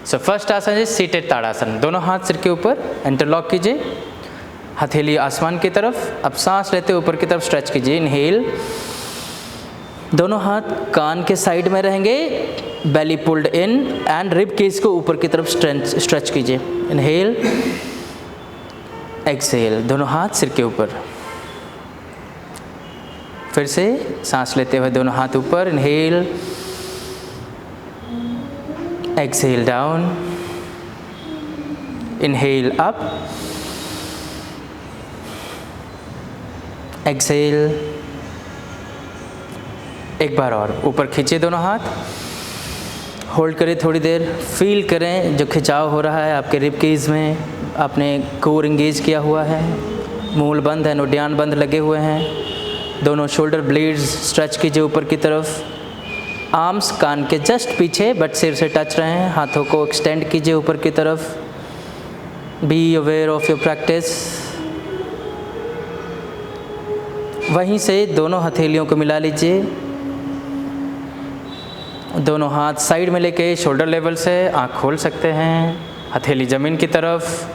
So first आसन है seated ताड़ासन, दोनों हाथ सिर के ऊपर, इंटरलॉक कीजिए, हथेली आसमान की तरफ। अब सांस लेते ऊपर की तरफ स्ट्रेच कीजिए, इनहेल, दोनों हाथ कान के साइड में रहेंगे, belly pulled in and rib cage को ऊपर की तरफ स्ट्रेच कीजिए, इनहेल, एक्सहेल, दोनों हाथ सिर के ऊपर। फिर से सांस लेते हुए दोनों हाथ ऊपर, inhale, exhale down, inhale up, exhale, एक बार और ऊपर खींचिए दोनों हाथ, होल्ड करें थोड़ी देर, फील करें जो खिंचाव हो रहा है आपके रिब केज में, आपने कोर इंगेज किया हुआ है, मूल बंद है, नोड्यान बंद लगे हुए हैं, दोनों शोल्डर ब्लेड्स स्ट्रेच कीजिए ऊपर की तरफ, आर्म्स कान के जस्ट पीछे बट सिर से टच रहे हैं, हाथों को एक्सटेंड कीजिए ऊपर की तरफ, be aware of your practice. वहीं से दोनों हथेलियों को मिला लीजिए, दोनों हाथ साइड में लेके शोल्डर लेवल से आँख खोल सकते हैं, हथेली ज़मीन की तरफ,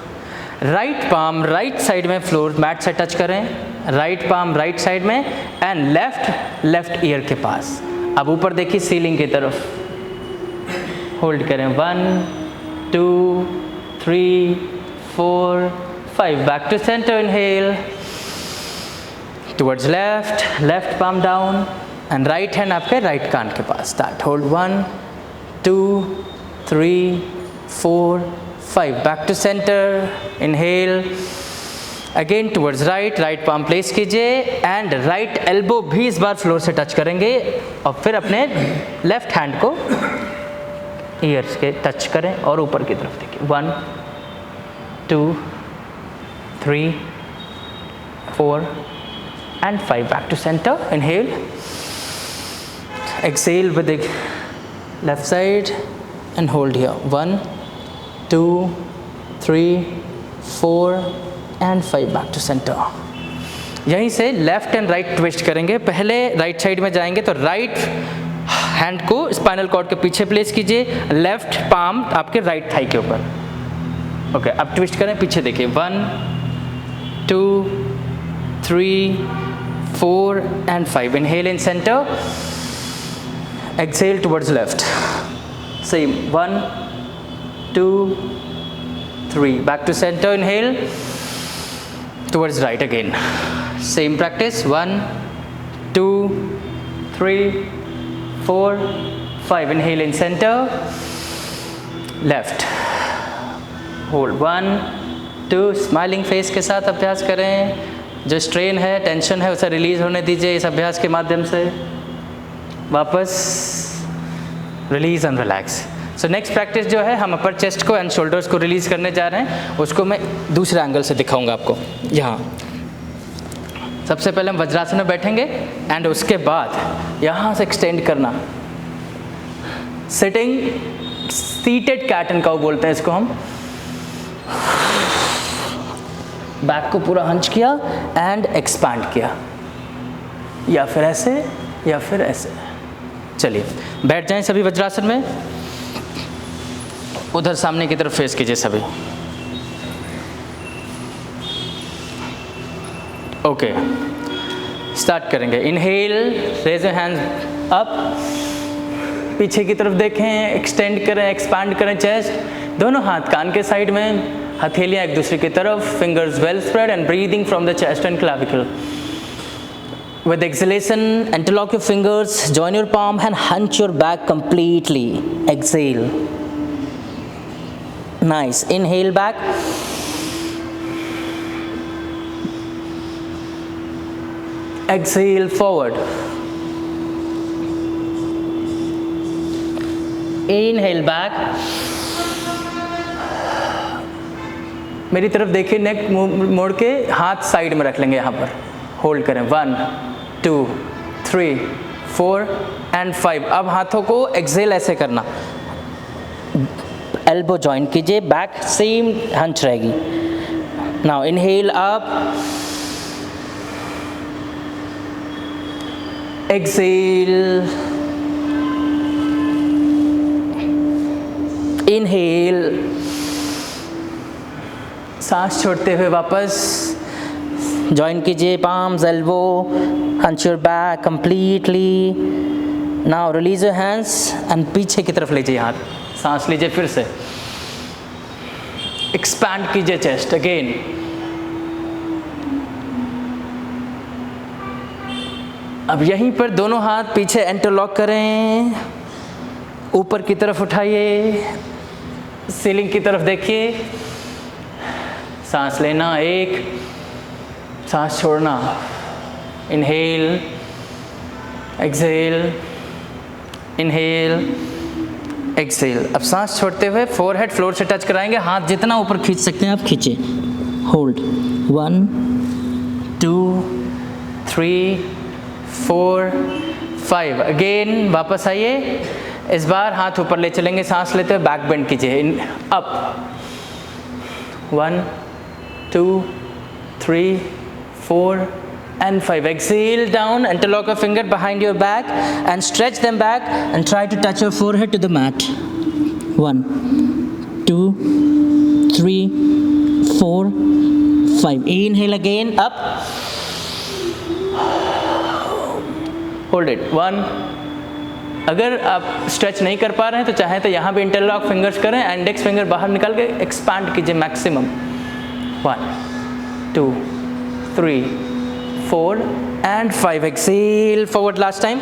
राइट पाम राइट साइड में फ्लोर मैट से टच करें, राइट पाम राइट साइड में एंड लेफ्ट ईयर के पास। अब ऊपर देखिए सीलिंग की तरफ, होल्ड करें, 1 2 3 4 5, back to centre, inhale, towards left palm down and right hand आपके राइट कान के पास, start, hold, 1 2 3 4 5, back to centre, inhale, again towards right palm place कीजिए एंड राइट एल्बो भी इस बार फ्लोर से टच करेंगे और फिर अपने लेफ्ट हैंड को ईयर्स के टच करें और ऊपर की तरफ देखिए, 1 2 3 4 and 5, back to center, inhale, exhale with the left side and hold here, 1 2 3 4 and 5, back to center। यहीं से लेफ्ट एंड राइट ट्विस्ट करेंगे, पहले राइट साइड में जाएंगे तो राइट हैंड को स्पाइनल कॉर्ड के पीछे प्लेस कीजिए, लेफ्ट पाम आपके राइट थाई के ऊपर, ओके। अब ट्विस्ट करें, पीछे देखिए, 1 2 3 4 and 5, inhale in center, exhale towards left, same, 1 2 3, back to center, inhale, towards right again, same practice, 1 2 3 4 5, inhale in center, left, hold, 1 2, smiling face के साथ अभ्यास करें, जो स्ट्रेन है, टेंशन है, उसे रिलीज़ होने दीजिए इस अभ्यास के माध्यम से, वापस release and relax. So next practice जो है, हम अपर चेस्ट को एंड शोल्डर्स को रिलीज़ करने जा रहे हैं, उसको मैं दूसरे एंगल से दिखाऊंगा आपको। यहाँ सबसे पहले हम वज्रासन में बैठेंगे एंड उसके बाद यहाँ से एक्सटेंड करना, sitting seated cat and cow बोलते हैं इसको हम, बैक को पूरा हंच किया एंड एक्सपैंड किया, या फिर ऐसे या फिर ऐसे। चलिए बैठ जाएं सभी वज्रासन में, उधर सामने की तरफ फेस कीजिए सभी, ओके। स्टार्ट करेंगे, inhale, raise your hands up, पीछे की तरफ देखें, एक्सटेंड करें, एक्सपैंड करें चेस्ट, दोनों हाथ कान के साइड में, हथेलियां एक दूसरे की तरफ, fingers well spread and breathing from the chest and clavicle. With exhalation, interlock your fingers, join your palm and hunch your back completely. Exhale. Nice. Inhale back. Exhale forward. Inhale back. मेरी तरफ देखिए, नेक मोड़ के हाथ side में रख लेंगे, यहाँ पर होल्ड करें, 1 2 3 4 एंड 5। अब हाथों को एक्सेल ऐसे करना, एल्बो जॉइन कीजिए, बैक सेम हंच रहेगी। Now inhale up, exhale, inhale, सांस छोड़ते हुए वापस जॉइन कीजिए, palms, elbow, hunch your back completely. Now release your hands and पीछे की तरफ लीजिए हाथ, सांस लीजिए फिर से, expand कीजिए chest again. अब यहीं पर दोनों हाथ पीछे इंटरलॉक करें, ऊपर की तरफ उठाइए, सीलिंग की तरफ देखिए, सांस लेना, एक, सांस छोड़ना, इनहेल, एक्सहेल, इनहेल, एक्सहेल. अब सांस छोड़ते हुए फोरहेड फ्लोर से टच कराएंगे, हाथ जितना ऊपर खींच सकते हैं आप खींचे, होल्ड, 1 2 3 4 5. अगेन वापस आइए, इस बार हाथ ऊपर ले चलेंगे, सांस लेते हुए बैक बेंड कीजिए, up, 1 2 3 4 and 5. Exhale down, interlock a finger behind your back and stretch them back and try to touch your forehead to the mat. 1 2 3 4 5. Inhale again, up, hold it, 1. अगर आप स्ट्रेच नहीं कर पा रहे हैं तो चाहे तो यहाँ भी इंटरलॉक फिंगर्स करें, इंडेक्स फिंगर बाहर निकाल के एक्सपैंड कीजिए maximum, 1 2 3 4 and 5. Exhale forward last time,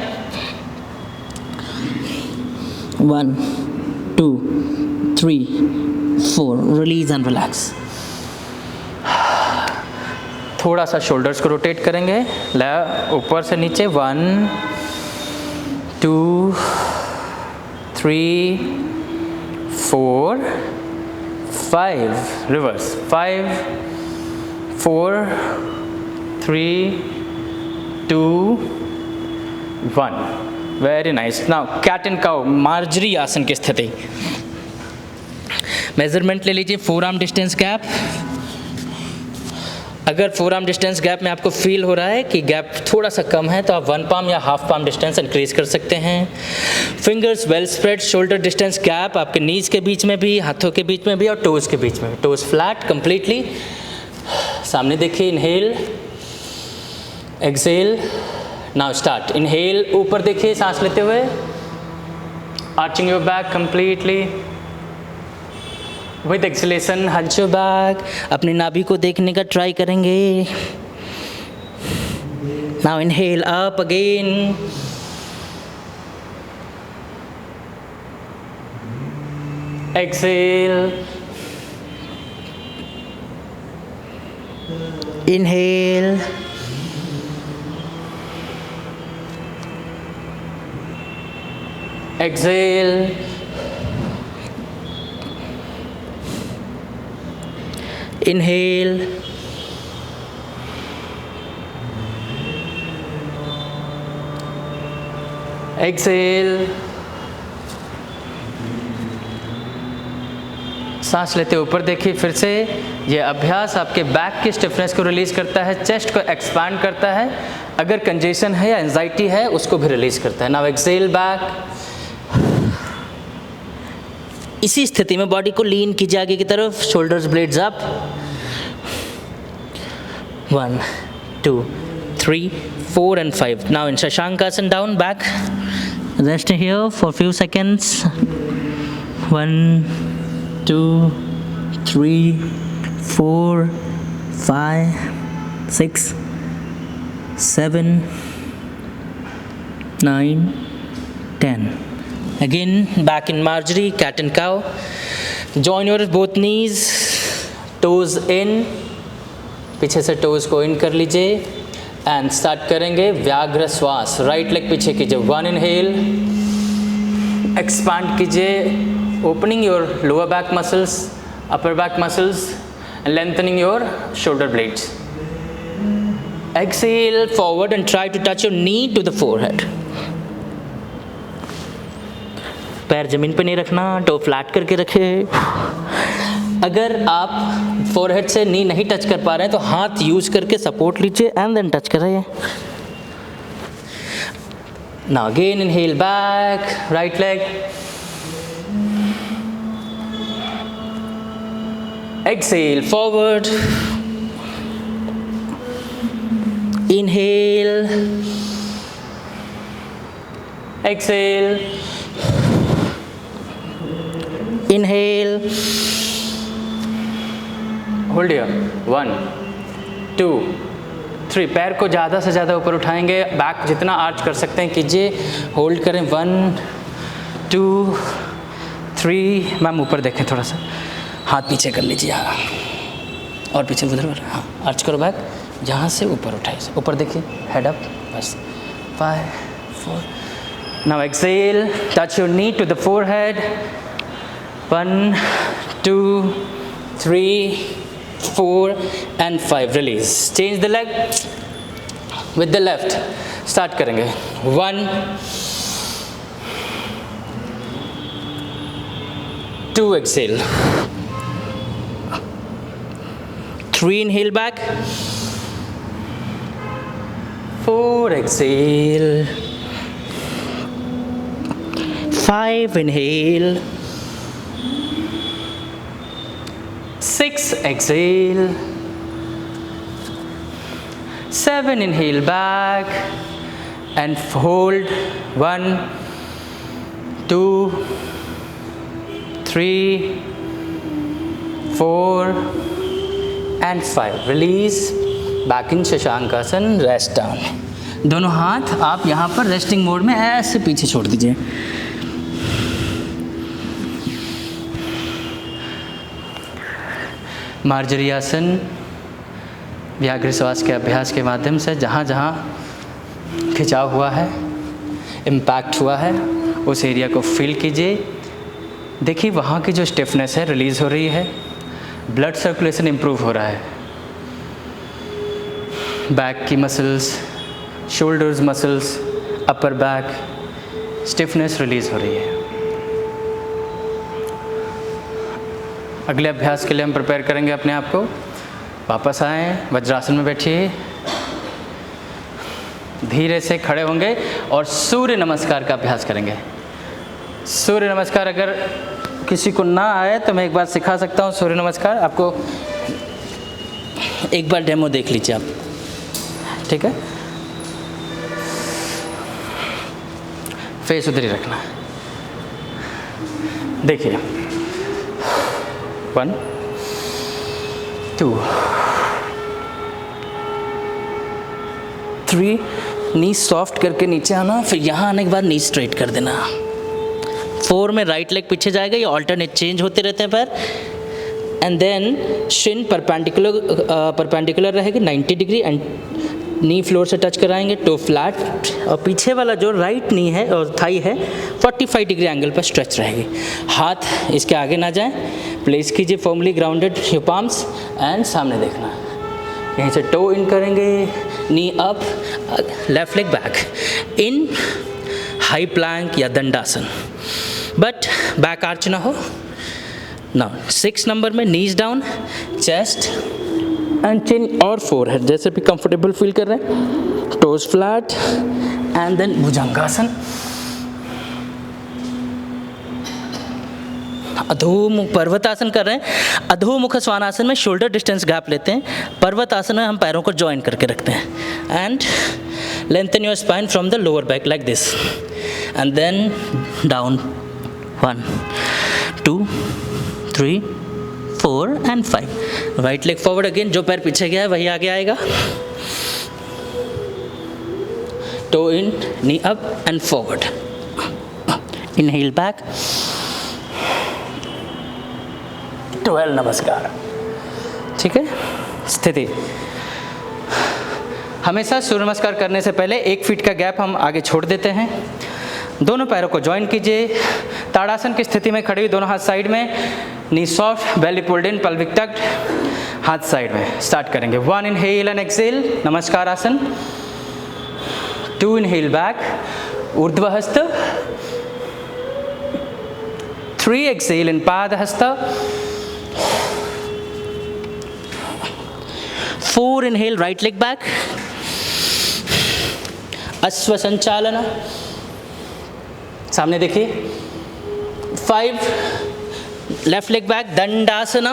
1 2 3 4. Release and relax. थोड़ा सा शोल्डर्स को रोटेट करेंगे, ऊपर से नीचे, 1 2 3 4 5. Reverse, 5 4 3 2 1. Very nice. Now cat and cow, मार्जरी आसन की स्थिति. मेजरमेंट ले लीजिए, फोर आर्म डिस्टेंस गैप. अगर फोर आर्म डिस्टेंस गैप में आपको फील हो रहा है कि गैप थोड़ा सा कम है तो आप 1 पाम या हाफ पाम डिस्टेंस इंक्रीज कर सकते हैं. Fingers well spread, shoulder distance gap आपके नीज के बीच में भी, हाथों के बीच में भी और टोज के बीच में भी. टोज फ्लैट कंप्लीटली, सामने देखिए. Inhale, exhale. Now start. Inhale, ऊपर देखिए सांस लेते हुए, arching your back completely. With acceleration hunch your back, अपनी नाभि को देखने का ट्राई करेंगे. Now inhale, up again. Exhale, inhale, exhale, inhale, exhale. सांस लेते ऊपर देखिए फिर से. ये अभ्यास आपके बैक की स्टिफनेस को रिलीज करता है, चेस्ट को एक्सपैंड करता है, अगर कंजेशन है या एंजाइटी है उसको भी रिलीज करता है. Now exhale back. इसी स्थिति में बॉडी को लीन कीजिए आगे की तरफ, shoulders blades up. 1 2 3 4 and 5. Now in Shashankasan, down, back. Rest here for few seconds. 1 2 3 4 5 6 7 9 10. Again back in Marjorie, cat and cow. Join your both knees, toes in, पीछे से toes को in कर लीजिए and start करेंगे व्याघ्र श्वास. Right leg पीछे कीजिए. 1 inhale, expand कीजिए, opening your lower back muscles, upper back muscles and lengthening your shoulder blades. Exhale forward and try to touch your knee to the forehead. पैर जमीन पे नहीं रखना, टो फ्लैट करके रखे. अगर आप फोरहेड से नी नहीं टच कर पा रहे हैं तो हाथ यूज करके सपोर्ट लीजिए एंड देन टच करिए. Now again inhale back, right leg, Exhale, forward. Inhale. Exhale. Inhale. Hold here. 1, 2, 3. पैर को ज़्यादा से ज़्यादा ऊपर उठाएंगे, बैक जितना आर्च कर सकते हैं कीजिए, होल्ड करें. 1, 2, 3. मैम ऊपर देखें थोड़ा सा, हाथ पीछे कर लीजिए. हाँ, और पीछे उधर. हाँ, आर्च करो बैक, यहाँ से ऊपर उठाइए, ऊपर देखिए, हेड अप. बस. 5, 4. Now exhale, touch your knee to the forehead. 1, 2, 3, 4 and 5. Release. Change the leg with the left. Start करेंगे. 1, 2. Exhale. 3. Inhale back. 4. Exhale. 5. Inhale. 6. Exhale. 7. Inhale back and hold. 1, 2, 3, 4 and 5. Release. Back in Shashankasana. Rest down. दोनों हाथ आप यहाँ पर resting mode में ऐसे पीछे छोड़ दीजिए. मार्जरी आसन. व्याघ्र श्वास के अभ्यास के माध्यम से जहाँ जहाँ खिंचाव हुआ है, इम्पैक्ट हुआ है, उस एरिया को फील कीजिए. देखिए वहाँ की जो स्टिफनेस है रिलीज़ हो रही है, ब्लड सर्कुलेशन इम्प्रूव हो रहा है. बैक की muscles, shoulders muscles, upper back, stiffness release हो रही है. अगले अभ्यास के लिए हम प्रिपेयर करेंगे अपने आप को. वापस आएँ, वज्रासन में बैठिए, धीरे से खड़े होंगे और सूर्य नमस्कार का अभ्यास करेंगे. सूर्य नमस्कार अगर किसी को ना आए तो मैं एक बार सिखा सकता हूँ. सूर्य नमस्कार आपको एक बार डेमो देख लीजिए आप, ठीक है. फेस उधर ही रखना. देखिए 1, 2, 3. नी सॉफ्ट करके नीचे आना, फिर यहाँ आने के बाद नी स्ट्रेट कर देना. 4 में राइट लेग पीछे जाएगा, ये ऑल्टरनेट चेंज होते रहते हैं पैर. एंड देन शिन परपेंडिकुलर रहेगी 90 डिग्री एंड नी फ्लोर से टच कराएंगे, टो फ्लैट. और पीछे वाला जो राइट नी है और थाई है 45 डिग्री एंगल पर स्ट्रेच रहेगी. हाथ इसके आगे ना जाएं, प्लेस कीजिए firmly grounded your palms and सामने देखना. यहीं से टो इन करेंगे, knee up, left leg back in high plank या दंडासन, बट बैक आर्च ना हो. नाउ 6 नंबर में नीज डाउन, चेस्ट एंड चिन और फोरहेड जैसे भी कंफर्टेबल फील कर रहे हैं. टोज फ्लैट एंड देन भुजंगासन. अधोमुख पर्वतासन कर रहे हैं. अधोमुख श्वानासन में शोल्डर डिस्टेंस गैप लेते हैं. पर्वतासन में हम पैरों को जॉइन करके रखते हैं. And lengthen your spine from the lower back like this and then down. 1, 2, 3, 4 and 5. Right leg forward again, जो पैर पीछे गया है वही आगे आएगा. Toe in, knee up and forward. Inhale back. 12 नमस्कार. ठीक है. स्थिति. हमेशा सूर्य नमस्कार करने से पहले 1 फीट का गैप हम आगे छोड़ देते हैं. दोनों पैरों को जॉइन कीजिए. ताड़ासन की स्थिति में खड़ी हुई, दोनों हाथ साइड में, knee soft, belly pulled in, pelvic tucked, हाथ साइड में. स्टार्ट करेंगे. 1 इनहेल एंड एक्सहेल, नमस्कार आसन. 2 इनहेल बैक, ऊर्ध्व हस्त. 3 एक्सहेल इन पाद हस्त. 4 इनहेल राइट लेग बैक, अश्व संचालन, सामने देखिए. 5 left leg back, dandasana.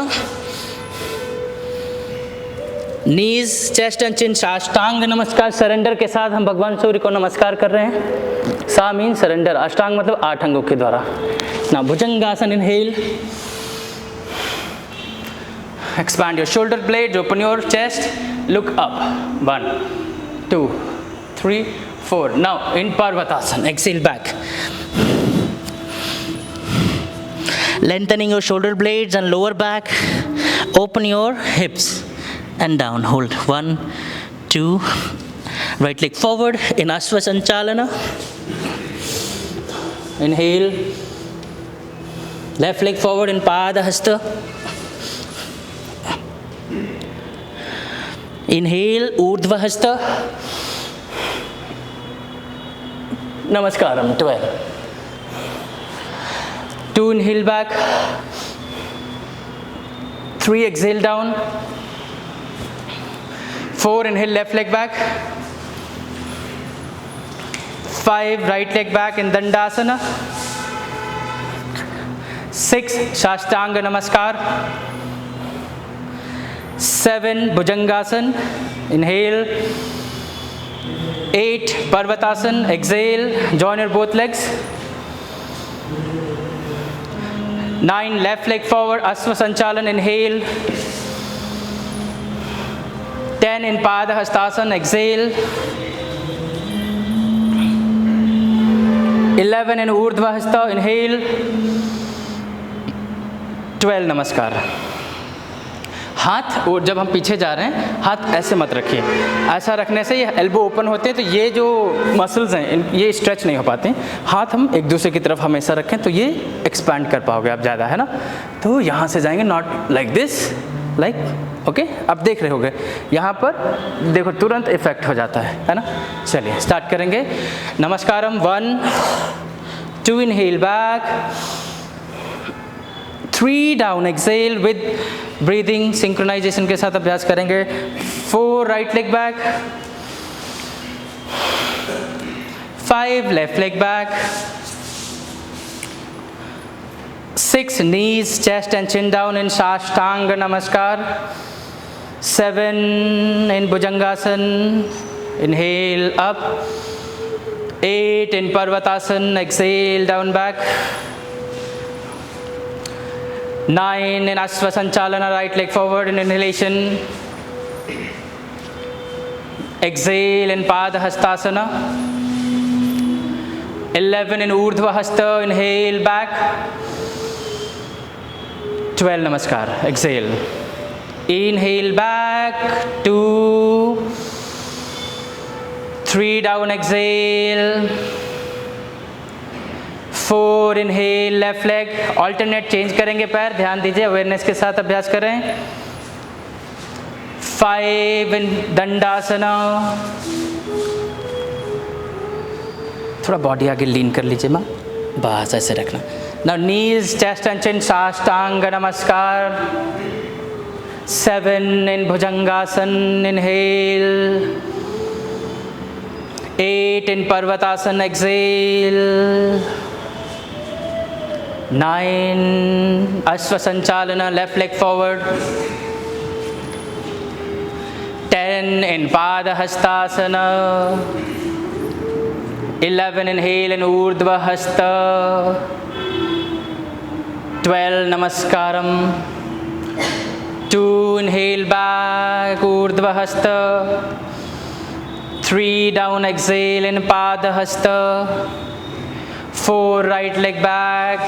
Knees, chest and chin, sashtanga namaskar. Surrender के साथ हम भगवान सूर्य को नमस्कार कर रहे हैं। सा मीन सरेंडर, अष्टांग मतलब 8 अंगों के द्वारा। ना भुजंगासन, inhale, expand your shoulder blades, open your chest, look up, 1 2 3 4. Now in Parvatasana, exhale back, lengthening your shoulder blades and lower back, open your hips and down, hold, 1 2, right leg forward in Ashvasanchalana, inhale, left leg forward in Padahasta, inhale, Urdhva Hasta, Namaskaram, 12. 2 inhale back, 3 exhale down, 4 inhale left leg back, 5 right leg back in Dandasana, 6 Shashtanga Namaskar, 7 Bhujangasan, inhale, 8 Parvatasana, exhale, join your both legs, 9 left leg forward, Ashvasanchalan, inhale, 10 in Padahastasana, exhale, 11 in Urdhva Hasta, inhale, 12 Namaskar. हाथ, और जब हम पीछे जा रहे हैं हाथ ऐसे मत रखिए, ऐसा रखने से ये एल्बो ओपन होते हैं तो ये जो मसल्स हैं ये स्ट्रेच नहीं हो पाते हैं। हाथ हम एक दूसरे की तरफ हमेशा रखें तो ये एक्सपैंड कर पाओगे आप ज़्यादा, है ना। तो यहाँ से जाएंगे, not like this, like, okay. अब देख रहे होगे यहाँ पर देखो तुरंत इफेक्ट हो जाता है ना। चलिए स्टार्ट करेंगे। नमस्कारम, 1 2 inhale back, 3 down, exhale with breathing synchronization के साथ अभ्यास करेंगे। 4 right leg back, 5 left leg back, 6 knees, chest and chin down in Shashtanga Namaskar, 7 in Bhujangasana, inhale up, 8 in Parvatasana, exhale down back, 9 in Ashvasanchalana, right leg forward in inhalation, exhale in Padahastasana, 11 in Urdhva Hasta, inhale back, 12 Namaskar, exhale, inhale back, 2 3 down, exhale, 4 inhale left leg, alternate change करेंगे पैर, ध्यान दीजिए, awareness के साथ अभ्यास करें। 5 in दंडासना, थोड़ा body आगे लीन कर लीजिए माँ, बस ऐसे रखना। Now knees, chest and chin, Shashtanga Namaskar, 7 in Bhujangasana, inhale, 8 in Parvatasana, exhale, 9 Ashvasanchalana, left leg forward, 10 in Padahastasana, 11 inhale in Urdhva Hasta, 12 Namaskaram, 2 inhale back, Urdhva Hasta, 3 down, exhale in Padahasta, 4 right leg back,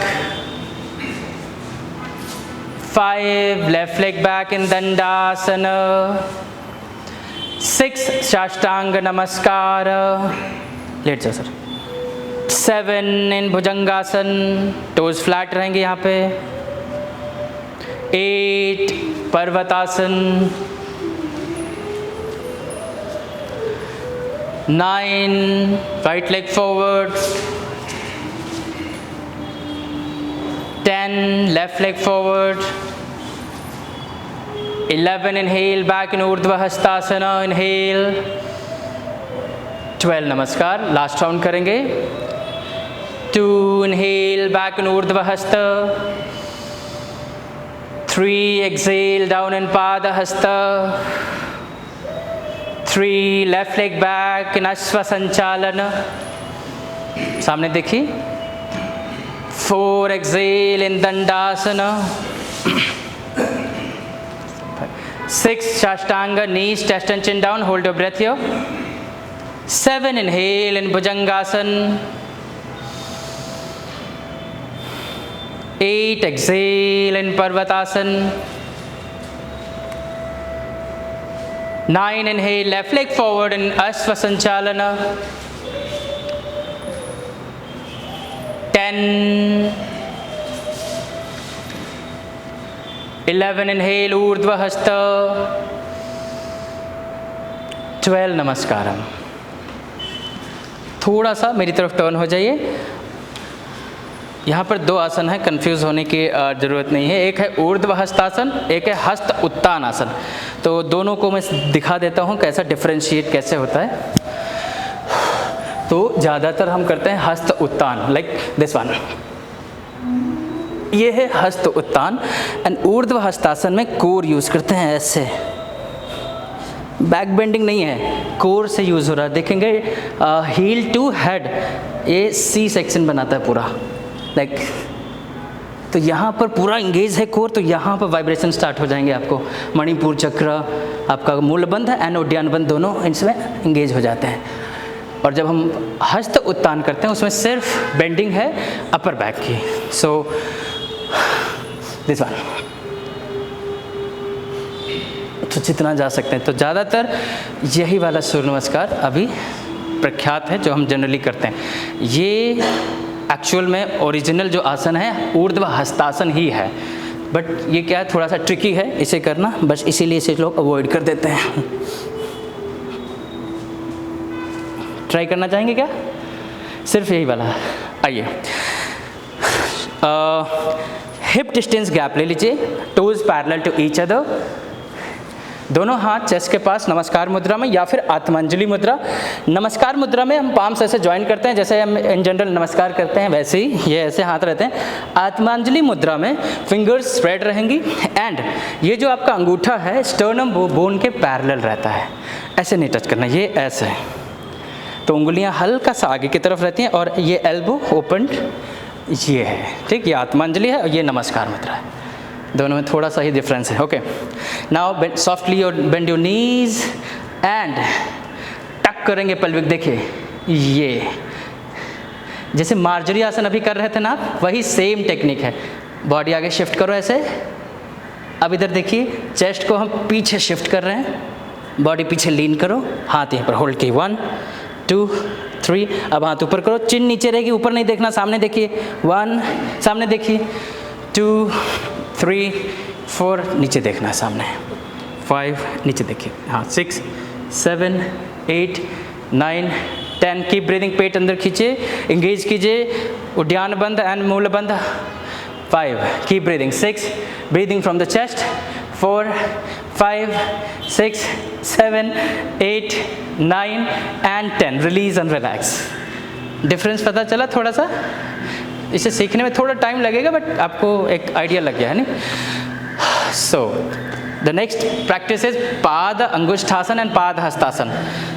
5 left leg back in Dandasana, 6 Shashtanga Namaskara, late जाओ sir, 7 in Bhujangasana, toes flat रहेंगे यहाँ पे, 8 Parvatasana, 9 right leg forward, 10 left leg forward, 11 inhale back in Urdhva Hastasana, inhale, 12 Namaskar, last round करेंगे। 2 inhale back in Urdhva Hasta, 3 exhale down in Padahasta, 3, left leg back इन अश्व संचालन, सामने देखिए। 4, excel in दंडासन। 6, साष्टांग, knees, chest and chin down, hold your breath here. 7, inhale in Bhujangasan. 8, exhale in Parvatasan. 9, inhale, left leg forward in Ashwa Sanchalana. 10, 11, inhale, Urdhva Hasta. 12, नमस्कारम। थोड़ा सा मेरी तरफ turn हो जाइए। यहाँ पर 2 आसन है, कंफ्यूज होने की ज़रूरत नहीं है। एक है ऊर्ध्व हस्तासन, एक है हस्त उत्तान आसन। तो दोनों को मैं दिखा देता हूँ कैसा डिफरेंशिएट कैसे होता है। तो ज़्यादातर हम करते हैं हस्त उत्तान, लाइक दिस वन। ये है हस्त उत्तान। एंड ऊर्ध्व हस्तासन में कोर यूज़ करते हैं ऐसे, बैक बेंडिंग नहीं है, कोर से यूज़ हो रहा है। देखेंगे हील टू हेड, ये सी सेक्शन बनाता है पूरा, लाइक तो यहाँ पर पूरा इंगेज है कोर, तो यहाँ पर वाइब्रेशन स्टार्ट हो जाएंगे आपको। मणिपुर चक्र, आपका मूलबंध एंड उद्यान बंध दोनों इसमें इंगेज हो जाते हैं। और जब हम हस्त उत्तान करते हैं उसमें सिर्फ बेंडिंग है अपर बैक की। सो दिस वन, तो जितना जा सकते हैं। तो ज़्यादातर यही वाला सूर्य नमस्कार अभी प्रख्यात है जो हम जनरली करते हैं। ये एक्चुअल में ओरिजिनल जो आसन है ऊर्ध्व हस्तासन ही है, बट ये क्या है, थोड़ा सा ट्रिकी है इसे करना, बस इसीलिए इसे लोग अवॉइड कर देते हैं। ट्राई करना चाहेंगे क्या? सिर्फ यही वाला। आइए, हिप डिस्टेंस गैप ले लीजिए, toes parallel to each other, दोनों हाथ चेस्ट के पास नमस्कार मुद्रा में या फिर आत्मांजलि मुद्रा। नमस्कार मुद्रा में हम पाम्स ऐसे ज्वाइन करते हैं जैसे हम इन जनरल नमस्कार करते हैं, वैसे ही ये ऐसे हाथ रहते हैं। आत्मांजलि मुद्रा में फिंगर्स स्प्रेड रहेंगी एंड ये जो आपका अंगूठा है स्टर्नम बोन के पैरेलल रहता है, ऐसे नहीं टच करना, ये ऐसे। तो उंगलियां हल्का सा आगे की तरफ रहती हैं और ये एल्बो ओपन ये है, ठीक। ये आत्मांजलि है और ये नमस्कार मुद्रा है, दोनों में थोड़ा सा ही डिफरेंस है। Okay, now softly bend your knees and टक करेंगे पल्विक। देखिए ये जैसे मार्जरी आसन अभी कर रहे थे ना, वही सेम टेक्निक है। बॉडी आगे शिफ्ट करो ऐसे। अब इधर देखिए, चेस्ट को हम पीछे शिफ्ट कर रहे हैं, बॉडी पीछे लीन करो, हाथ यहाँ पर होल्ड की। 1 2 3, अब हाथ ऊपर करो, चिन नीचे रहेगी, ऊपर नहीं देखना, सामने देखिए। 1, सामने देखिए। 2 3 4, नीचे देखना है सामने। 5, नीचे देखिए, हाँ। 6 7 8 9 10, कीप ब्रीदिंग, पेट अंदर खींचे, इंगेज कीजिए, उद्यान बंध एंड मूल बंध। 5, keep breathing. 6, breathing from the chest. 4 5 6 7 8 9 and 10, release and relax. Difference पता चला थोड़ा सा? इसे सीखने में थोड़ा टाइम लगेगा बट आपको एक आइडिया लग गया है ना। So the next practice is पाद अंगुष्ठासन एंड पाद हस्तासन।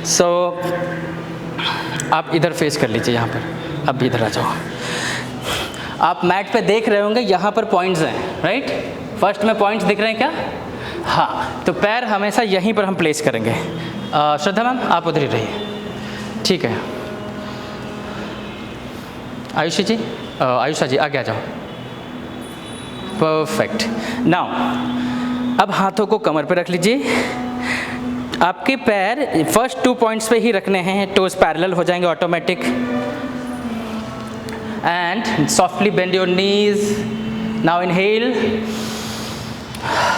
सो आप इधर फेस कर लीजिए, यहाँ पर। अब इधर आ जाओ। आप मैट पे देख रहे होंगे, यहाँ पर पॉइंट्स हैं, राइट? फर्स्ट में पॉइंट्स दिख रहे हैं क्या? हाँ, तो पैर हमेशा यहीं पर हम प्लेस करेंगे। श्रद्धा मैम आप उधर ही रहिए, ठीक है। आयुषी जी, आयुषा जी आगे आ जाओ। परफेक्ट। नाउ अब हाथों को कमर पे रख लीजिए। आपके पैर फर्स्ट 2 पॉइंट्स पे ही रखने हैं, टोज पैरेलल हो जाएंगे automatic. And softly bend your knees. Now inhale,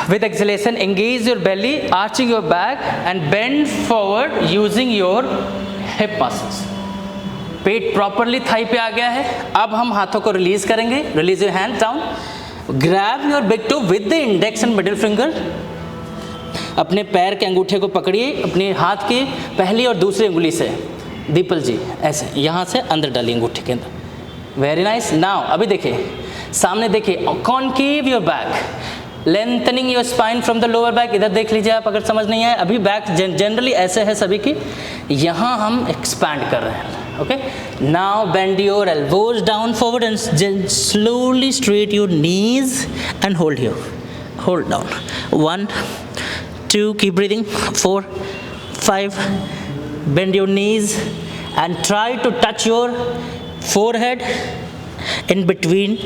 with exhalation engage your belly, arching your back and bend forward using your hip muscles. पेट प्रॉपरली थाई पे आ गया है। अब हम हाथों को रिलीज करेंगे। Release your hand down, grab your big toe with the index and middle finger. अपने पैर के अंगूठे को पकड़िए अपने हाथ की पहली और दूसरी उंगली से। दीपल जी ऐसे यहाँ से अंदर डालिए अंगूठे के अंदर। Very nice. नाउ अभी देखिए सामने, देखिए, concave your back, lengthening your spine from the lower back. इधर देख लीजिए आप, अगर समझ नहीं आए, अभी बैक जनरली ऐसे है सभी की, यहाँ हम एक्सपैंड कर रहे हैं। Okay, now bend your elbows down forward and slowly straight your knees and hold here, hold down. 1 2, keep breathing, 4 5, bend your knees and try to touch your forehead in between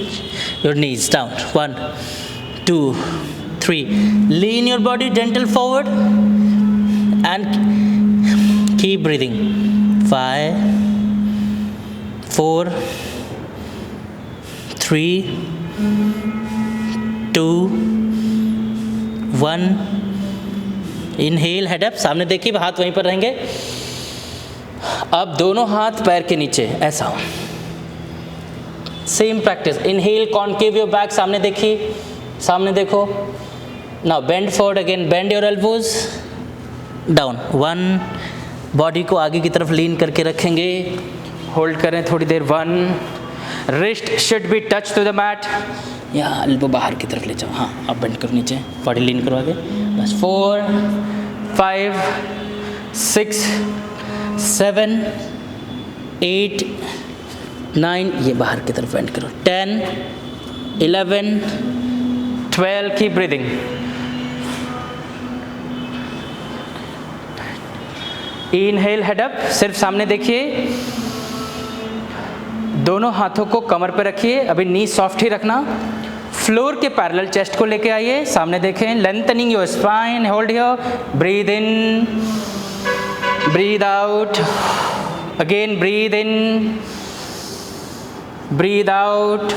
your knees, down, 1 2 3, lean your body gentle forward and keep breathing, 5 4 3 2 1, inhale, head up, सामने देखिए, हाथ वहीं पर रहेंगे। अब दोनों हाथ पैर के नीचे, ऐसा same practice. Inhale, concave your back, सामने देखिए, सामने देखो। Now bend forward again, bend your elbows down. 1, body को आगे की तरफ लीन करके रखेंगे, होल्ड करें थोड़ी देर। 1, wrist should be touch to the mat, या एल्बो बाहर की तरफ ले जाओ, हाँ अब बेंड करो नीचे, बॉडी लीन करो आगे, बस। 4 5 6 7 8 9, ये बाहर की तरफ बेंड करो। 10 11 12, keep breathing. Inhale, head up, सिर्फ सामने देखिए, दोनों हाथों को कमर पे रखिए, अभी नी सॉफ्ट ही रखना। फ्लोर के पैरेलल चेस्ट को लेके आइए, सामने देखें, lengthening your spine, hold here, breathe in, breathe out, again breathe in, breathe out.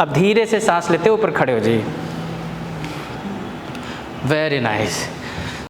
अब धीरे से सांस लेते ऊपर खड़े हो जाइए। Very nice.